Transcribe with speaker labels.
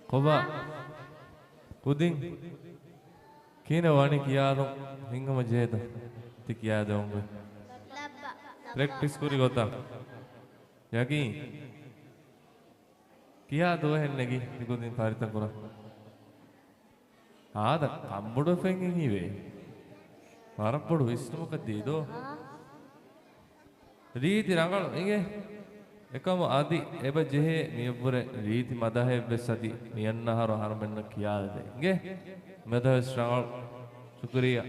Speaker 1: කොබා පුදින් කියන වණි කියාදු හිංගම ජේද ති කියාද උඹ ප්‍රැක්ටිස් කුරි ගොතා යකි කියාදු හෙන්නේකි නිකුදින් පාරිත කරා ආද කම්බුඩ ෆෙන්ගෙන් හිවේ වරපොඩු විශ්නුක දීදෝ රීති රංගල ඉගේ එකම ආදි එබ ජෙහෙ මියපුර රීති මදහෙ බෙසති නියන්නහර හරමෙන්න කියාද ඉගේ මදහ ශ්‍රාවල් සුක්‍රියා